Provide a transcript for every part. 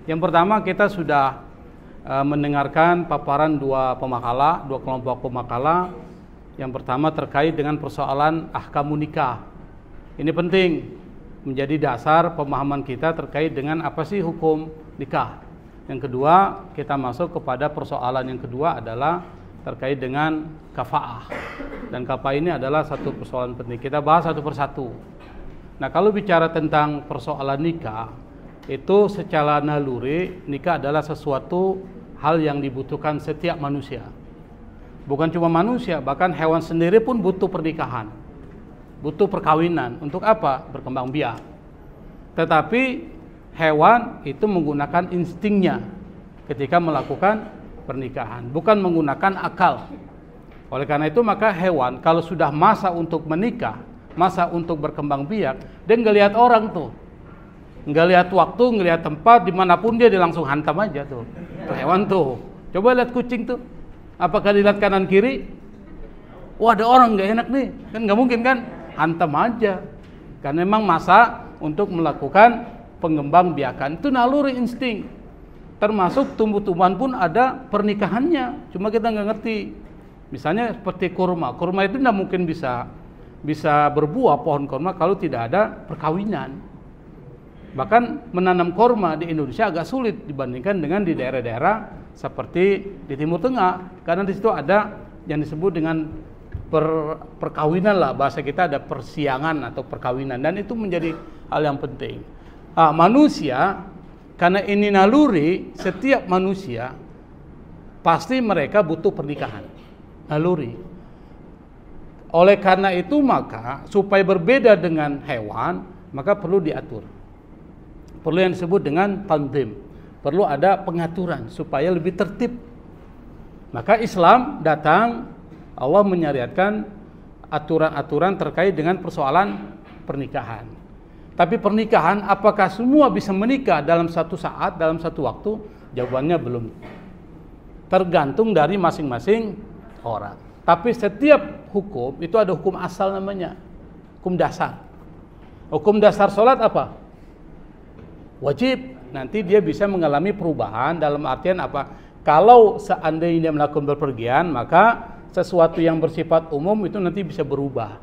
Yang pertama, kita sudah mendengarkan paparan dua kelompok pemakalah. Yang pertama terkait dengan persoalan ahkamun nikah. Ini penting menjadi dasar pemahaman kita terkait dengan apa sih hukum nikah. Yang kedua, kita masuk kepada persoalan yang kedua adalah terkait dengan kafaah. Dan kafaah ini adalah satu persoalan penting. Kita bahas satu persatu. Nah, kalau bicara tentang persoalan nikah, itu secara naluri nikah adalah sesuatu hal yang dibutuhkan setiap manusia. Bukan cuma manusia, bahkan hewan sendiri pun butuh pernikahan, butuh perkawinan. Untuk apa? Berkembang biak. Tetapi hewan itu menggunakan instingnya ketika melakukan pernikahan, bukan menggunakan akal. Oleh karena itu maka hewan kalau sudah masa untuk menikah, masa untuk berkembang biak, dia nggak lihat orang tuh, nggak lihat waktu, nggak lihat tempat, dimanapun dia langsung hantam aja tuh. Tuh hewan tuh. Coba lihat kucing tuh, apakah dilihat kanan kiri? Wah, ada orang nggak enak nih, kan nggak mungkin kan, hantam aja. Karena memang masa untuk melakukan pengembang biakan itu naluri insting. Termasuk tumbuh-tumbuhan pun ada pernikahannya, cuma kita nggak ngerti. Misalnya seperti kurma itu tidak mungkin bisa berbuah pohon kurma kalau tidak ada perkawinan. Bahkan menanam kurma di Indonesia agak sulit dibandingkan dengan di daerah-daerah seperti di Timur Tengah, karena di situ ada yang disebut dengan perkawinan lah, bahasa kita ada persiangan atau perkawinan, dan itu menjadi hal yang penting. Manusia, karena ini naluri, setiap manusia pasti mereka butuh pernikahan, naluri. Oleh karena itu maka supaya berbeda dengan hewan, maka perlu diatur. Perlu yang disebut dengan tanzim. Perlu ada pengaturan supaya lebih tertib. Maka Islam datang, Allah menyariatkan aturan-aturan terkait dengan persoalan pernikahan. Tapi pernikahan, apakah semua bisa menikah dalam satu saat, dalam satu waktu? Jawabannya belum. Tergantung dari masing-masing orang. Tapi setiap hukum itu ada hukum asal namanya, hukum dasar. Hukum dasar sholat apa? Wajib. Nanti dia bisa mengalami perubahan dalam artian apa? Kalau seandainya dia melakukan bepergian, maka sesuatu yang bersifat umum itu nanti bisa berubah.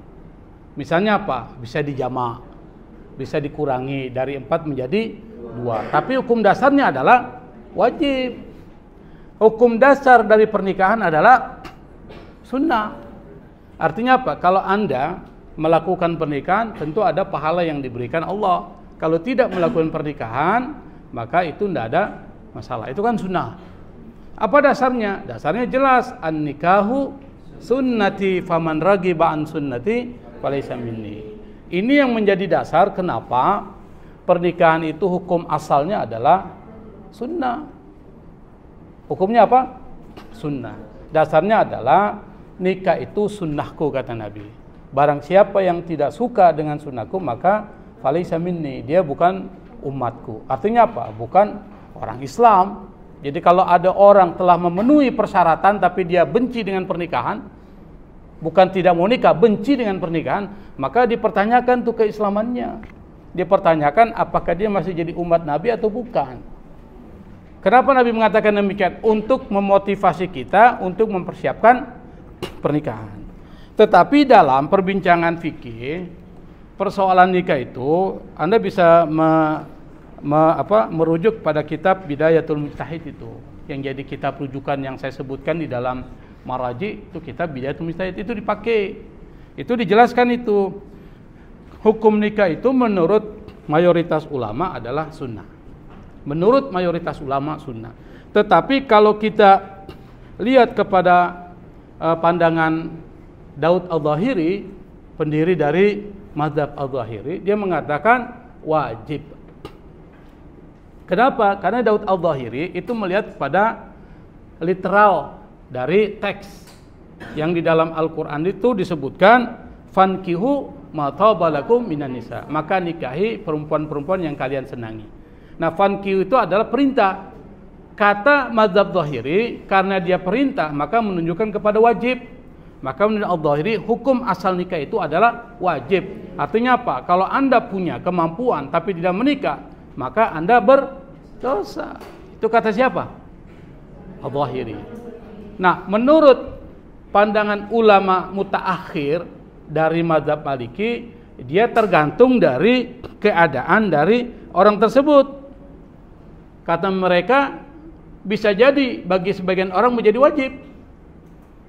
Misalnya apa? Bisa dijamak, bisa dikurangi dari 4 menjadi 2. Tapi hukum dasarnya adalah wajib. Hukum dasar dari pernikahan adalah sunnah. Artinya apa? Kalau Anda melakukan pernikahan, tentu ada pahala yang diberikan Allah. Kalau tidak melakukan pernikahan, maka itu tidak ada masalah. Itu kan sunnah. Apa dasarnya? Dasarnya jelas, an-nikahu sunnati faman ragiba an sunnati falaysa minni. Ini yang menjadi dasar kenapa pernikahan itu hukum asalnya adalah sunnah. Hukumnya apa? Sunnah. Dasarnya adalah nikah itu sunnahku, kata Nabi. Barang siapa yang tidak suka dengan sunnahku, maka falaysa minni, dia bukan umatku. Artinya apa? Bukan orang Islam. Jadi kalau ada orang telah memenuhi persyaratan tapi dia benci dengan pernikahan, bukan tidak mau nikah, benci dengan pernikahan, maka dipertanyakan tuh keislamannya. Dipertanyakan apakah dia masih jadi umat Nabi atau bukan. Kenapa Nabi mengatakan demikian? Untuk memotivasi kita untuk mempersiapkan pernikahan. Tetapi dalam perbincangan fikih, persoalan nikah itu Anda bisa merujuk pada kitab Bidayatul Mujtahid itu, yang jadi kitab rujukan yang saya sebutkan di dalam Maraji, itu kitab Bidayatul Mujtahid itu dipakai. Itu dijelaskan itu hukum nikah itu menurut mayoritas ulama adalah sunnah. Menurut mayoritas ulama sunnah. Tetapi kalau kita lihat kepada pandangan Daud Al-Zahiri, pendiri dari mazhab Al-Zahiri, dia mengatakan wajib. Kenapa? Karena Daud Al-Zahiri itu melihat pada literal dari teks yang di dalam Al-Quran itu disebutkan fankihu ma taba lakum minan nisa, maka nikahi perempuan-perempuan yang kalian senangi. Nah, fankihu itu adalah perintah. Kata mazhab Zahiri, karena dia perintah maka menunjukkan kepada wajib. Maka menurut Al-Zahiri hukum asal nikah itu adalah wajib. Artinya apa? Kalau Anda punya kemampuan tapi tidak menikah, maka Anda Dosa. Itu kata siapa? Al-Zahiri. Nah, menurut pandangan ulama mutaakhir dari mazhab Maliki, dia tergantung dari keadaan dari orang tersebut. Kata mereka, bisa jadi bagi sebagian orang menjadi wajib,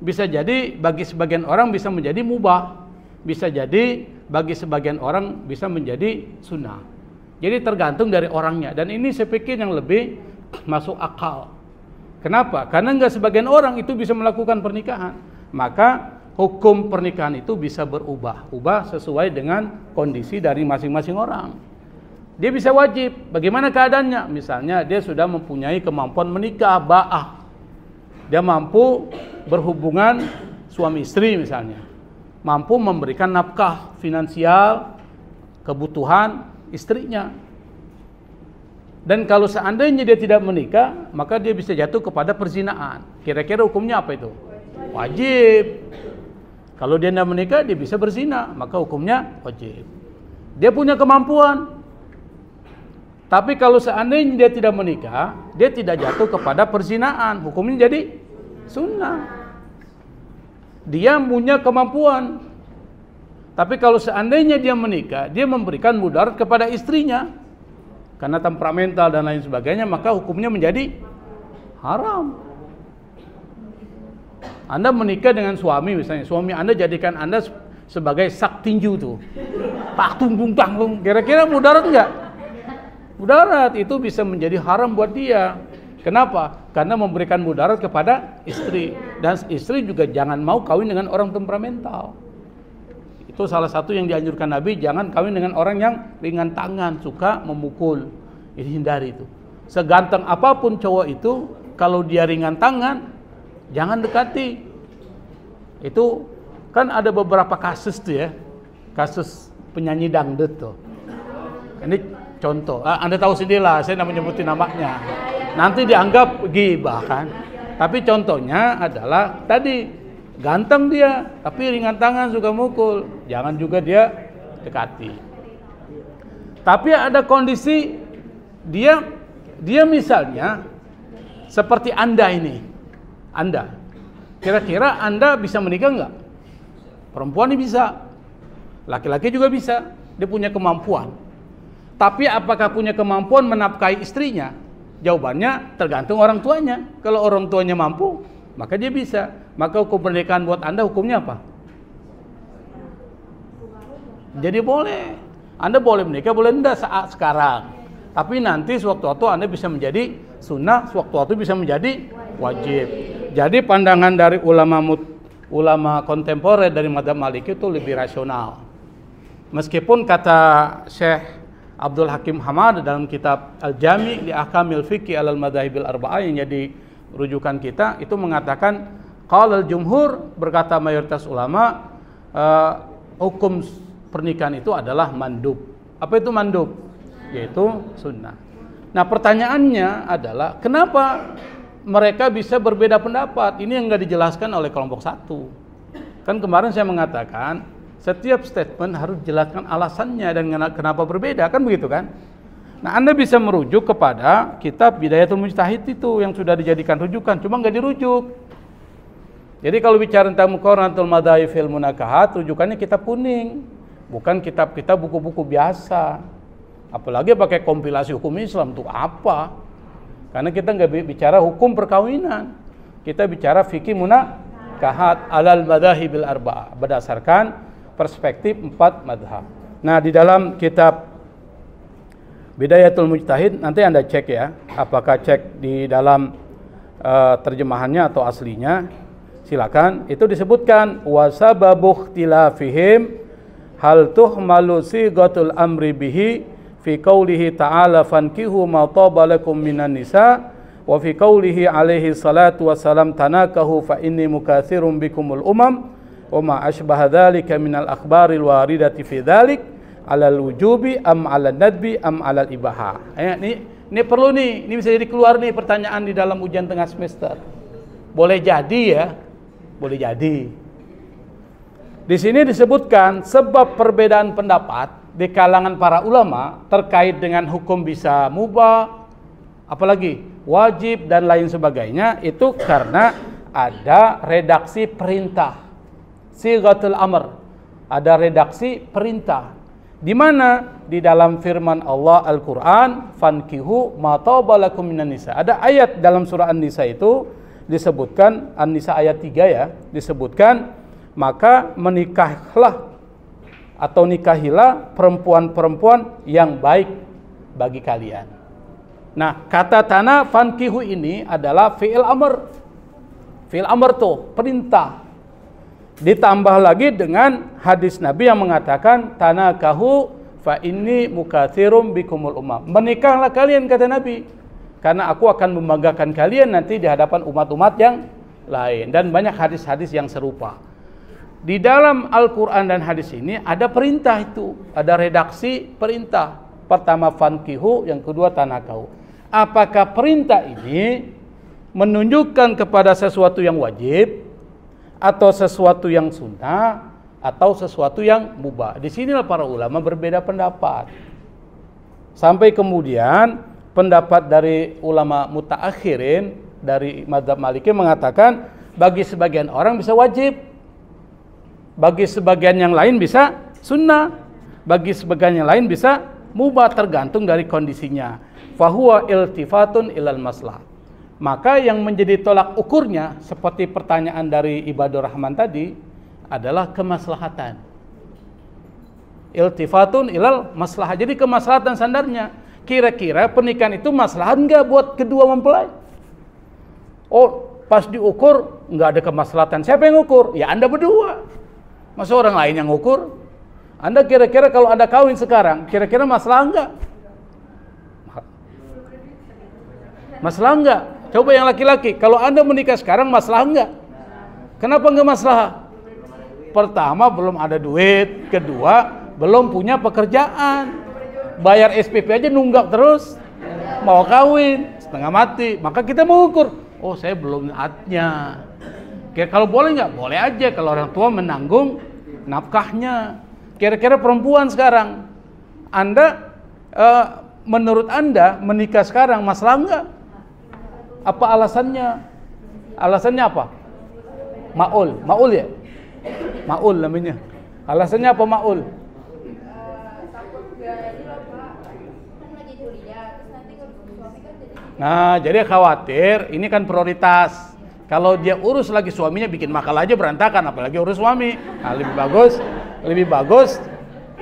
bisa jadi bagi sebagian orang bisa menjadi mubah, bisa jadi bagi sebagian orang bisa menjadi sunnah. Jadi tergantung dari orangnya, dan ini saya pikir yang lebih masuk akal. Kenapa? Karena enggak sebagian orang itu bisa melakukan pernikahan, maka hukum pernikahan itu bisa berubah sesuai dengan kondisi dari masing-masing orang. Dia bisa wajib. Bagaimana keadaannya? Misalnya dia sudah mempunyai kemampuan menikah, ba'ah. Dia mampu berhubungan suami istri misalnya. Mampu memberikan nafkah finansial, kebutuhan istrinya. Dan kalau seandainya dia tidak menikah, maka dia bisa jatuh kepada perzinaan. Kira-kira hukumnya apa itu? Wajib. Kalau dia tidak menikah, dia bisa berzina, maka hukumnya wajib. Dia punya kemampuan. Tapi kalau seandainya dia tidak menikah, dia tidak jatuh kepada perzinaan, hukumnya jadi sunnah. Dia punya kemampuan. Tapi kalau seandainya dia menikah, dia memberikan mudarat kepada istrinya karena temperamental dan lain sebagainya, maka hukumnya menjadi haram. Anda menikah dengan suami misalnya, suami Anda jadikan Anda sebagai sak tinju tuh. Tak tunggung tanggung, kira-kira mudarat enggak? Mudarat, itu bisa menjadi haram buat dia. Kenapa? Karena memberikan mudarat kepada istri, dan istri juga jangan mau kawin dengan orang temperamental. Itu salah satu yang dianjurkan Nabi, jangan kawin dengan orang yang ringan tangan, suka memukul. Ini hindari itu. Seganteng apapun cowok itu, kalau dia ringan tangan, jangan dekati. Itu kan ada beberapa kasus tuh ya, kasus penyanyi dangdut tuh. Ini contoh, Anda tahu sendirilah, saya tidak menyebutin namanya. Nanti dianggap ghibah kan. Tapi contohnya adalah tadi, ganteng dia, tapi ringan tangan, suka mukul. Jangan juga dia dekati. Tapi ada kondisi dia misalnya seperti Anda ini. Anda, kira-kira Anda bisa menikah enggak? Perempuan ini bisa, laki-laki juga bisa. Dia punya kemampuan. Tapi apakah punya kemampuan menafkahi istrinya? Jawabannya tergantung orang tuanya. Kalau orang tuanya mampu, maka dia bisa. Maka hukum pernikahan buat Anda hukumnya apa? Jadi boleh. Anda boleh menikah, boleh enggak saat sekarang. Tapi nanti sewaktu-waktu Anda bisa menjadi sunnah, sewaktu-waktu bisa menjadi wajib. Jadi pandangan dari ulama kontemporer dari mazhab Maliki itu lebih rasional. Meskipun kata Syekh Abdul Hakim Hamad dalam kitab Al-Jami' li Ahkamil Fiqhi alal Madhahibil Arba'ah yang jadi rujukan kita, itu mengatakan qala al-jumhur, berkata mayoritas ulama, hukum pernikahan itu adalah mandub. Apa itu mandub? Yaitu sunnah. Nah, pertanyaannya adalah kenapa mereka bisa berbeda pendapat? Ini yang enggak dijelaskan oleh kelompok satu. Kan kemarin saya mengatakan setiap statement harus dijelaskan alasannya dan kenapa berbeda, kan begitu kan? Nah, Anda bisa merujuk kepada kitab Bidayatul Mujtahid itu yang sudah dijadikan rujukan, cuma nggak dirujuk. Jadi kalau bicara tentang Muqarranatul Madzhab fil Munakahat, rujukannya kitab kuning, bukan kitab-kitab buku-buku biasa. Apalagi pakai kompilasi hukum Islam, untuk apa? Karena kita nggak bicara hukum perkawinan, kita bicara fikih munakahat alal madhahibil arba'ah, berdasarkan perspektif 4 madhab. Nah, di dalam kitab Bidayatul Mujtahid, nanti Anda cek ya, apakah cek di dalam terjemahannya atau aslinya, silakan. Itu disebutkan wasababu ikhtilafihim hal tuhmalu sighatul amri bihi fi qaulihi ta'ala fankihu ma taba lakum minan nisa wa fi qaulihi alaihi salatu wassalam tanakahu fa inni mukatsirun bikumul umam wa ma asbaha dzalika minal akhbaril waridati fi dzalik alal wujubi am alal nadbi am alal ibaha. Ini perlu nih, ini bisa jadi keluar nih pertanyaan di dalam ujian tengah semester. Boleh jadi ya, boleh jadi. Di sini disebutkan sebab perbedaan pendapat di kalangan para ulama terkait dengan hukum bisa mubah apalagi wajib dan lain sebagainya, itu karena ada redaksi perintah, sighatul amr, ada redaksi perintah. Di mana di dalam firman Allah Al-Qur'an, fankihu ma taba lakum minan nisa. Ada ayat dalam surah An-Nisa itu disebutkan, An-Nisa ayat 3 ya, disebutkan maka menikahlah atau nikahilah perempuan-perempuan yang baik bagi kalian. Nah, kata tanah fankihu ini adalah fi'il amr. Fi'il amr tuh perintah. Ditambah lagi dengan hadis Nabi yang mengatakan tanakahu fa inni mukatsirum bikumul ummah. Menikahlah kalian, kata Nabi, karena aku akan membanggakan kalian nanti di hadapan umat-umat yang lain. Dan banyak hadis-hadis yang serupa. Di dalam Al-Quran dan hadis ini ada perintah itu, ada redaksi perintah. Pertama fankihu, yang kedua tanakahu. Apakah perintah ini menunjukkan kepada sesuatu yang wajib, atau sesuatu yang sunnah, atau sesuatu yang mubah? Di sinilah para ulama berbeda pendapat. Sampai kemudian pendapat dari ulama mutaakhirin dari mazhab Maliki mengatakan bagi sebagian orang bisa wajib, bagi sebagian yang lain bisa sunnah, bagi sebagian yang lain bisa mubah, tergantung dari kondisinya. Fahuwa iltifatun ilal maslah. Maka yang menjadi tolak ukurnya seperti pertanyaan dari Ibadur Rahman tadi adalah kemaslahatan. Iltifatun ilal maslahah. Jadi kemaslahatan sandarnya. Kira-kira pernikahan itu maslahat enggak buat kedua mempelai? Oh, pas diukur enggak ada kemaslahatan. Siapa yang ukur? Ya Anda berdua. Masa orang lain yang ukur? Anda kira-kira kalau ada kawin sekarang, kira-kira masalah enggak? Masalah enggak? Coba yang laki-laki, kalau Anda menikah sekarang masalah enggak? Kenapa enggak masalah? Pertama, belum ada duit. Kedua, belum punya pekerjaan. Bayar SPP aja nunggak terus. Mau kawin, setengah mati. Maka kita mengukur, oh saya belum saatnya. Kalau boleh enggak? Boleh aja kalau orang tua menanggung nafkahnya. Kira-kira perempuan sekarang, Anda, menurut Anda menikah sekarang masalah enggak? Apa alasannya? Alasannya apa? Maul, maul ya? Maul namanya. Alasannya apa maul? Nah, jadi khawatir, ini kan prioritas. Kalau dia urus lagi suaminya, bikin makal aja berantakan, apalagi urus suami. Nah, lebih bagus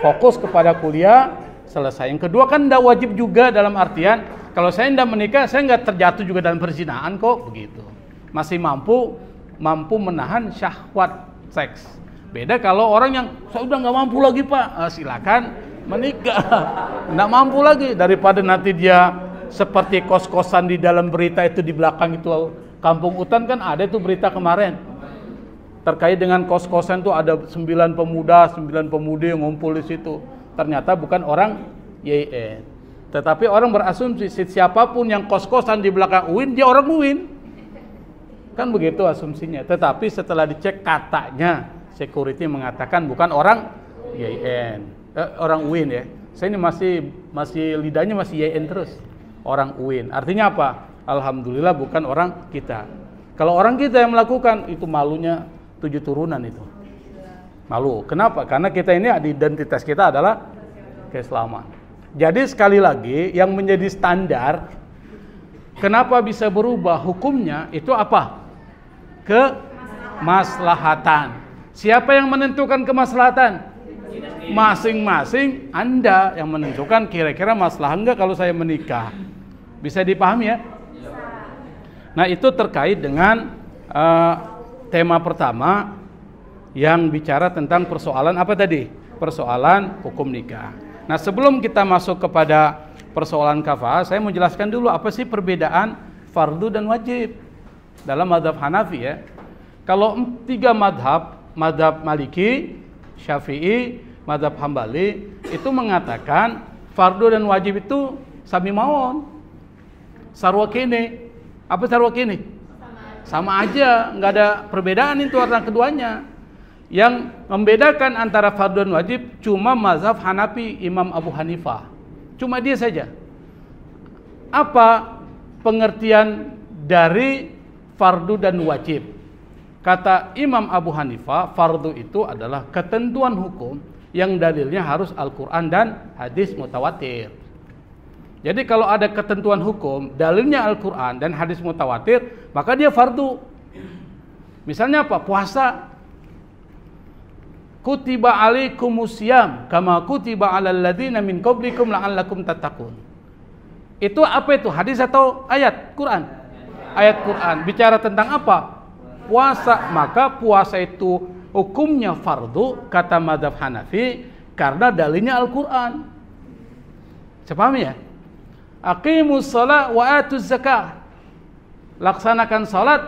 fokus kepada kuliah, selesai. Yang kedua kan tidak wajib juga, dalam artian kalau saya tidak menikah, saya nggak terjatuh juga dalam perzinahan kok, begitu. Masih mampu menahan syahwat seks. Beda kalau orang yang saya udah nggak mampu lagi Pak, silakan menikah. Nggak mampu lagi, daripada nanti dia seperti kos-kosan di dalam berita itu di belakang itu Kampung Utan kan ada itu berita kemarin terkait dengan kos-kosan itu ada 9 pemuda, 9 pemudi yang ngumpul di situ. Ternyata bukan orang YIN. Tetapi orang berasumsi siapapun yang kos-kosan di belakang UIN, dia orang UIN. Kan begitu asumsinya. Tetapi setelah dicek katanya, security mengatakan bukan orang YIN. Orang UIN ya. Saya ini masih lidahnya masih YIN terus. Orang UIN. Artinya apa? Alhamdulillah bukan orang kita. Kalau orang kita yang melakukan, itu malunya 7 turunan itu. Malu. Kenapa? Karena kita ini identitas kita adalah keislaman. Jadi sekali lagi yang menjadi standar kenapa bisa berubah hukumnya itu apa? Kemaslahatan. Siapa yang menentukan kemaslahatan? Masing-masing Anda yang menentukan kira-kira masalah enggak kalau saya menikah. Bisa dipahami ya? Nah, itu terkait dengan tema pertama yang bicara tentang persoalan apa tadi? Persoalan hukum nikah. Nah, sebelum kita masuk kepada persoalan kafah, saya mau jelaskan dulu apa sih perbedaan fardu dan wajib dalam mazhab Hanafi ya. Kalau 3 mazhab Maliki, Syafi'i, mazhab Hambali itu mengatakan fardu dan wajib itu sami mawon. Sarwa kene. Apa sarwa kene? Sama aja, nggak ada perbedaan itu antara keduanya. Yang membedakan antara fardu dan wajib cuma mazhab Hanafi, Imam Abu Hanifah. Cuma dia saja. Apa pengertian dari fardu dan wajib. Kata Imam Abu Hanifah, fardu itu adalah ketentuan hukum yang dalilnya harus Al-Quran dan hadis mutawatir. Jadi kalau ada ketentuan hukum, dalilnya Al-Quran dan hadis mutawatir, maka dia fardu. Misalnya apa? Puasa. Kutiba alaikumusiyam kama kutiba alal ladzina min qablikum la'allakum tattaqun. Itu apa itu? Hadis atau ayat Quran? Ayat Quran. Bicara tentang apa? Puasa. Maka puasa itu hukumnya fardu kata mazhab Hanafi karena dalilnya Al-Quran. Saya paham ya? Aqimus shalah wa atuz zakah. Laksanakan salat,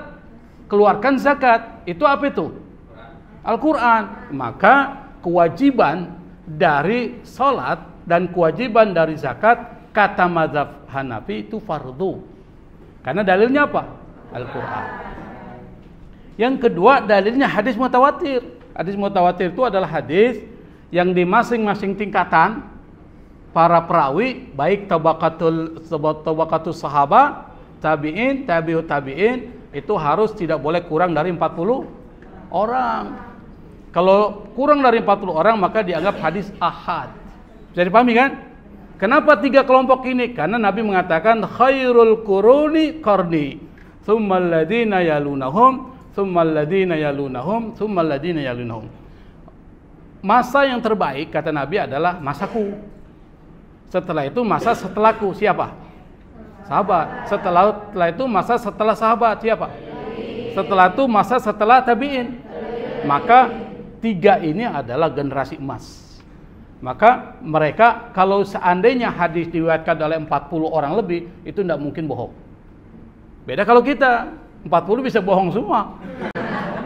keluarkan zakat. Itu apa itu? Al-Quran. Maka kewajiban dari salat dan kewajiban dari zakat kata mazhab Hanafi itu fardu. Karena dalilnya apa? Al-Quran. Yang kedua, dalilnya hadis mutawatir. Hadis mutawatir itu adalah hadis yang di masing-masing tingkatan para perawi, baik tabaqatul sahabat, tabi'in, tabi'ut tabi'in, itu harus tidak boleh kurang dari 40 orang. Kalau kurang dari 40 orang maka dianggap hadis ahad. Bisa dipahami kan? Kenapa 3 kelompok ini? Karena Nabi mengatakan khairul quruni qarni, tsummal ladzina yalunahum, tsummal ladzina yalunahum, tsummal ladzina yalunahum. Masa yang terbaik kata Nabi adalah masaku. Setelah itu masa setelahku. Siapa? Sahabat. Setelah itu masa setelah sahabat. Siapa? Setelah itu masa setelah tabi'in. Maka 3 ini adalah generasi emas. Maka mereka kalau seandainya hadis diriwayatkan oleh 40 orang lebih, itu tidak mungkin bohong. Beda kalau kita 40 bisa bohong semua.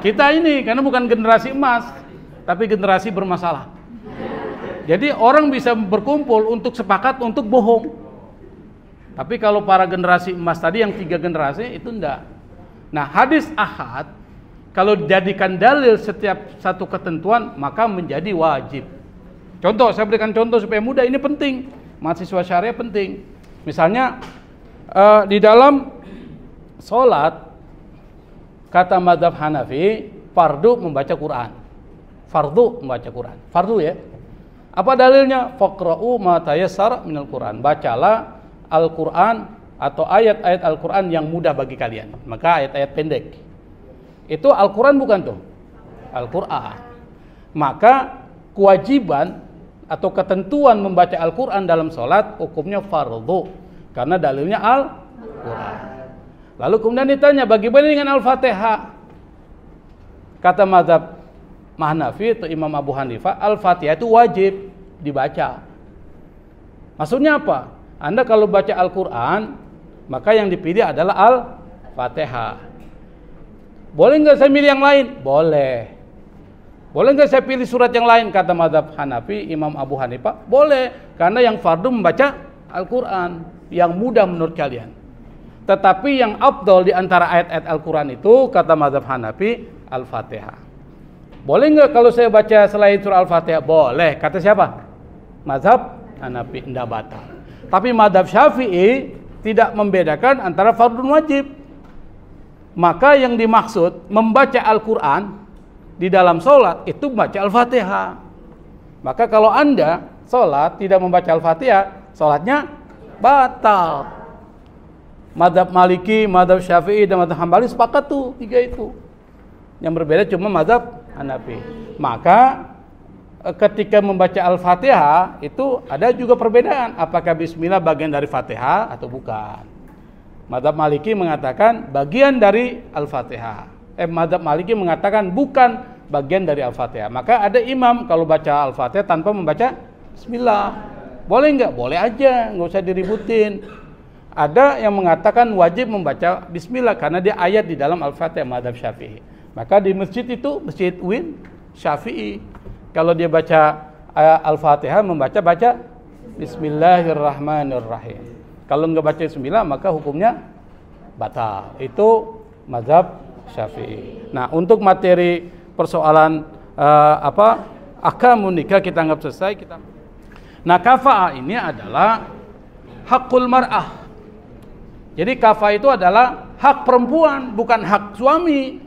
Kita ini karena bukan generasi emas, tapi generasi bermasalah. Jadi orang bisa berkumpul untuk sepakat untuk bohong. Tapi kalau para generasi emas tadi yang 3 generasi itu enggak. Nah, hadis ahad kalau dijadikan dalil setiap satu ketentuan maka menjadi wajib. Contoh, saya berikan contoh supaya mudah, ini penting. Mahasiswa syariah penting. Misalnya di dalam sholat kata mazhab Hanafi fardu membaca Quran. Fardu membaca Quran. Fardu ya. Apa dalilnya? Faqra'u ma tayassara minal Quran. Bacalah Al-Quran atau ayat-ayat Al-Quran yang mudah bagi kalian. Maka ayat-ayat pendek. Itu Al-Quran bukan tuh? Al-Quran. Maka kewajiban atau ketentuan membaca Al-Quran dalam sholat hukumnya fardu. Karena dalilnya Al-Quran. Lalu kemudian ditanya, bagaimana dengan Al-Fatihah? Kata mazhab Hanafi atau Imam Abu Hanifah, Al-Fatihah itu wajib dibaca. Maksudnya apa? Anda kalau baca Al-Quran, maka yang dipilih adalah Al-Fatihah. Boleh nggak saya pilih yang lain? Boleh. Boleh nggak saya pilih surat yang lain? Kata mazhab Hanafi, Imam Abu Hanifah, boleh. Karena yang fardu membaca Al-Quran, yang mudah menurut kalian. Tetapi yang afdal di antara ayat-ayat Al-Quran itu, kata mazhab Hanafi, Al-Fatihah. Boleh nggak kalau saya baca selain surah Al-Fatihah? Boleh. Kata siapa? Mazhab Hanafi, tidak batal. Tapi mazhab Syafi'i tidak membedakan antara fardu dan wajib. Maka yang dimaksud membaca Al-Quran di dalam sholat itu membaca Al-Fatihah. Maka kalau Anda sholat tidak membaca Al-Fatihah, sholatnya batal. Mazhab Maliki, mazhab Syafi'i dan mazhab Hambali sepakat tuh 3 itu. Yang berbeda cuma mazhab Hanafi. Maka ketika membaca Al-Fatihah itu ada juga perbedaan. Apakah bismillah bagian dari Fatihah atau bukan? Mazhab Maliki mengatakan bagian dari Al-Fatihah. Mazhab Maliki mengatakan bukan bagian dari Al-Fatihah. Maka ada imam kalau baca Al-Fatihah tanpa membaca bismillah. Boleh nggak? Boleh aja, nggak usah diributin. Ada yang mengatakan wajib membaca bismillah karena dia ayat di dalam Al-Fatihah, mazhab Syafi'i. Maka di masjid itu, Masjid Win Syafi'i, kalau dia baca Al-Fatihah membaca Bismillahirrahmanirrahim. Kalau nggak baca bismillah maka hukumnya batal. Itu mazhab Syafi'i. Nah, untuk materi persoalan ahkamun nikah kita anggap selesai. Nah, kafa'ah ini adalah hakul mar'ah. Jadi kafah itu adalah hak perempuan, bukan hak suami.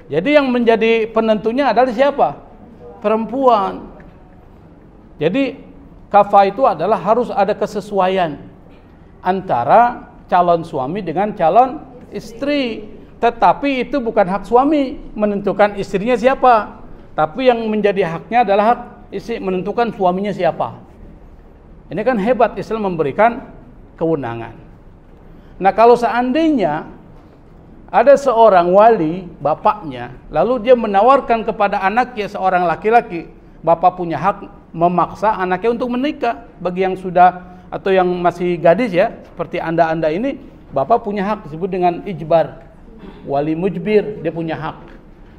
Jadi yang menjadi penentunya adalah siapa? Perempuan. Jadi kafah itu adalah harus ada kesesuaian antara calon suami dengan calon istri. Tetapi itu bukan hak suami menentukan istrinya siapa. Tapi yang menjadi haknya adalah hak istri menentukan suaminya siapa. Ini kan hebat, Islam memberikan kewenangan. Nah, kalau seandainya ada seorang wali, bapaknya, lalu dia menawarkan kepada anaknya seorang laki-laki, bapak punya hak memaksa anaknya untuk menikah. Bagi yang sudah atau yang masih gadis ya, seperti anda ini, bapak punya hak, disebut dengan ijbar. Wali mujbir, dia punya hak.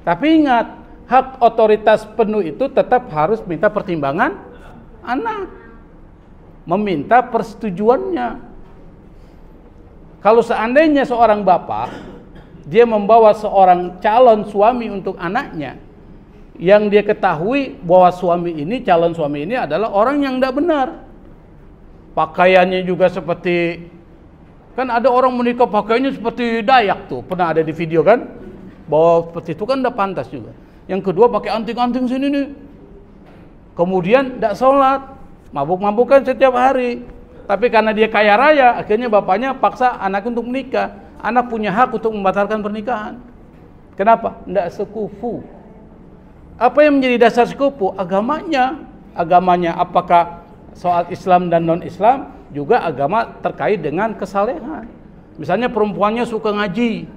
Tapi ingat, hak otoritas penuh itu tetap harus minta pertimbangan anak, meminta persetujuannya. Kalau seandainya seorang bapak dia membawa seorang calon suami untuk anaknya, yang dia ketahui bahwa calon suami ini adalah orang yang tidak benar, pakaiannya juga seperti, kan ada orang menikah pakaiannya seperti Dayak tuh, pernah ada di video kan, bahwa seperti itu kan tidak pantas juga. Yang kedua pakai anting-anting sini nih, kemudian tidak sholat, mabuk-mabukan setiap hari. Tapi karena dia kaya raya, akhirnya bapaknya paksa anaknya untuk menikah. Anak punya hak untuk membatalkan pernikahan. Kenapa? Tidak sekufu. Apa yang menjadi dasar sekufu? Agamanya. Agamanya apakah soal Islam dan non-Islam, juga agama terkait dengan kesalehan. Misalnya perempuannya suka ngaji,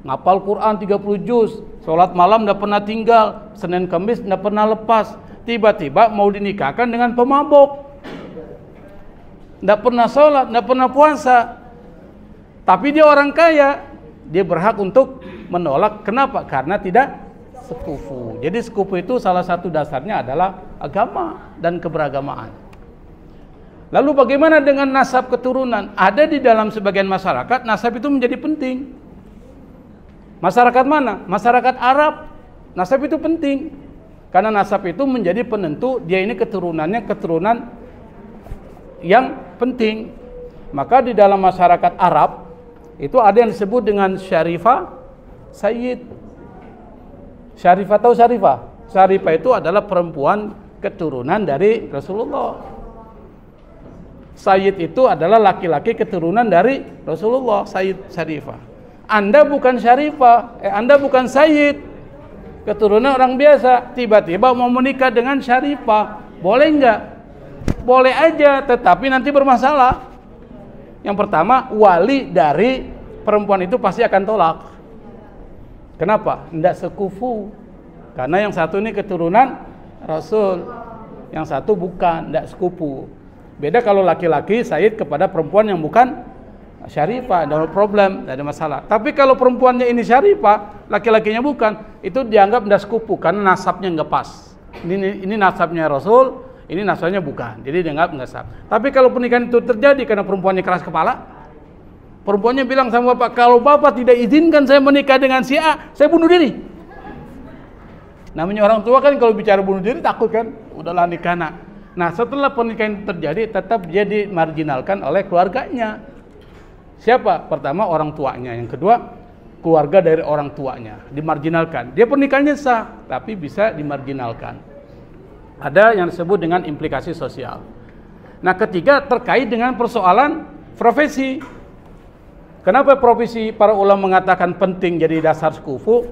ngapal Quran 30 juz, sholat malam tidak pernah tinggal, Senin Kamis tidak pernah lepas. Tiba-tiba mau dinikahkan dengan pemabok, tidak pernah sholat, tidak pernah puasa. Tapi dia orang kaya, dia berhak untuk menolak. Kenapa? Karena tidak sekufu. Jadi sekufu itu salah satu dasarnya adalah agama dan keberagamaan. Lalu bagaimana dengan nasab keturunan? Ada di dalam sebagian masyarakat, nasab itu menjadi penting. Masyarakat mana? Masyarakat Arab. Nasab itu penting. Karena nasab itu menjadi penentu dia ini keturunannya keturunan yang penting. Maka di dalam masyarakat Arab itu ada yang disebut dengan syarifah sayyid. Syarifah tahu syarifah? Syarifah itu adalah perempuan keturunan dari Rasulullah. Sayyid itu adalah laki-laki keturunan dari Rasulullah. Sayyid, syarifah. Anda bukan syarifah, Anda bukan sayyid, keturunan orang biasa. Tiba-tiba mau menikah dengan syarifah, boleh enggak? Boleh aja, tetapi nanti bermasalah. Yang pertama, wali dari perempuan itu pasti akan tolak. Kenapa? Tidak sekufu. Karena yang satu ini keturunan Rasul, yang satu bukan, tidak sekufu. Beda kalau laki-laki sayyid kepada perempuan yang bukan syarifah, no problem, tidak ada masalah. Tapi kalau perempuannya ini syarifah, laki-lakinya bukan, itu dianggap tidak sekufu karena nasabnya nggak pas. Ini nasabnya Rasul, ini nasabnya bukan, jadi dianggap nggak sah. Tapi kalau pernikahan itu terjadi karena perempuannya keras kepala, perempuannya bilang sama bapak, kalau bapak tidak izinkan saya menikah dengan si A, saya bunuh diri. Namanya orang tua kan kalau bicara bunuh diri takut kan, udahlah nikah nak. Nah setelah pernikahan itu terjadi, tetap dia dimarginalkan oleh keluarganya. Siapa? Pertama orang tuanya, yang kedua keluarga dari orang tuanya, dimarginalkan. Dia pernikahannya sah, tapi bisa dimarginalkan. Ada yang disebut dengan implikasi sosial. Nah ketiga terkait dengan persoalan profesi. Kenapa profesi para ulama mengatakan penting jadi dasar sekufu?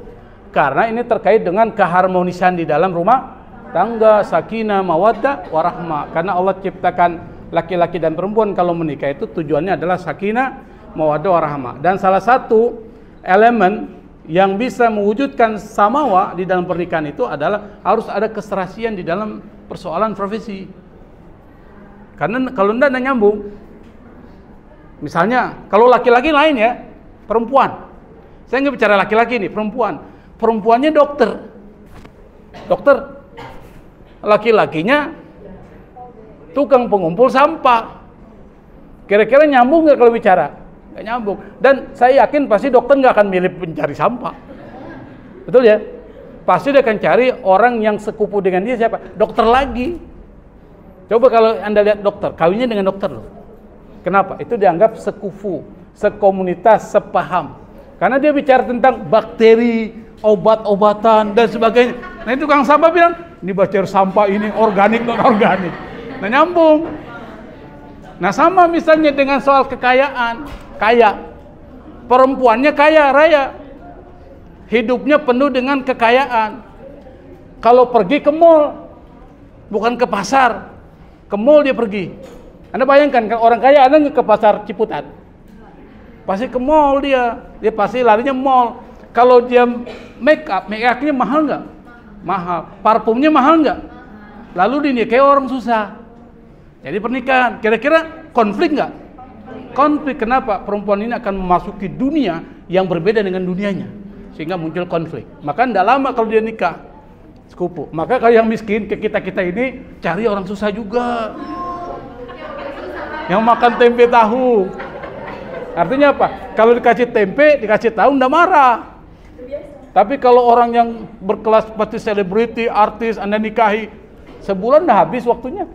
Karena ini terkait dengan keharmonisan di dalam rumah tangga, sakinah, mawaddah, warahmah. Karena Allah ciptakan laki-laki dan perempuan kalau menikah itu tujuannya adalah sakinah, mawaddah, warahmah. Dan salah satu elemen yang bisa mewujudkan samawa di dalam pernikahan itu adalah harus ada keserasian di dalam persoalan profesi. Karena kalau tidak nyambung. Misalnya kalau laki-laki lain ya, perempuan. Saya nggak bicara laki-laki nih, perempuan. Perempuannya dokter. Laki-lakinya tukang pengumpul sampah. Kira-kira nyambung nggak kalau bicara? Nggak nyambung. Dan saya yakin pasti dokter nggak akan milih pencari sampah. Betul ya? Pasti dia akan cari orang yang sekufu dengan dia siapa? Dokter lagi. Coba kalau Anda lihat dokter, kawinnya dengan dokter loh. Kenapa? Itu dianggap sekufu. sekomunitas, sepaham. Karena dia bicara tentang bakteri, obat-obatan dan sebagainya. Nah itu Kang Sampah bilang, ini bakteri sampah ini organik non organik. Nah nyambung. Nah sama misalnya dengan soal kekayaan, kaya. Perempuannya kaya raya. Hidupnya penuh dengan kekayaan. Kalau pergi ke mall, bukan ke pasar, ke mall dia pergi. Anda bayangkan kan orang kaya Anda nggak ke pasar Ciputat, pasti ke mall dia pasti larinya mall. Kalau dia make upnya mahal nggak? Mahal. Parfumnya mahal nggak? Lalu dinikahi orang susah. Jadi pernikahan, kira-kira konflik nggak? Konflik. Kenapa? Perempuan ini akan memasuki dunia yang berbeda dengan dunianya, sehingga muncul konflik. Maka tidak lama kalau dia nikah sekupu. Maka kalau yang miskin ke kita ini cari orang susah juga, yang makan tempe tahu. Artinya apa? Kalau dikasih tempe, dikasih tahu ndak marah. Tapi kalau orang yang berkelas seperti selebriti, artis, Anda nikahi, sebulan dah habis waktunya.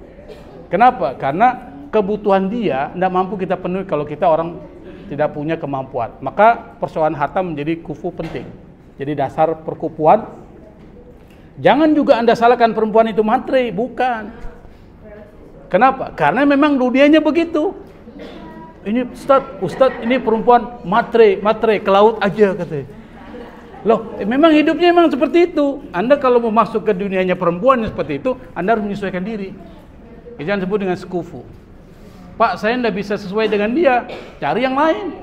Kenapa? Karena kebutuhan dia ndak mampu kita penuhi kalau kita orang tidak punya kemampuan. Maka persoalan harta menjadi kufu penting. Jadi dasar perkupuan. Jangan juga Anda salahkan perempuan itu matre, bukan. Kenapa? Karena memang dunianya begitu. Ini Ustadz ini perempuan matre, ke laut aja katanya. Loh, memang hidupnya memang seperti itu. Anda kalau mau masuk ke dunianya perempuan yang seperti itu, Anda harus menyesuaikan diri. Itu yang disebut dengan sekufu. Pak, saya tidak bisa sesuai dengan dia, cari yang lain.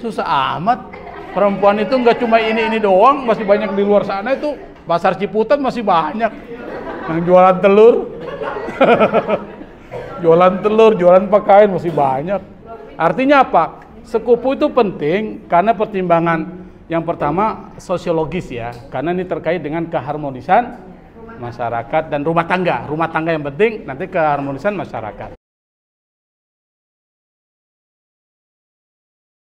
Susah amat. Perempuan itu nggak cuma ini doang, masih banyak di luar sana itu. Pasar Ciputat masih banyak yang jualan telur. Jualan telur, jualan pakaian masih banyak. Artinya apa? Sekufu itu penting karena pertimbangan yang pertama sosiologis ya, karena ini terkait dengan keharmonisan masyarakat dan rumah tangga. Rumah tangga yang penting, nanti keharmonisan masyarakat.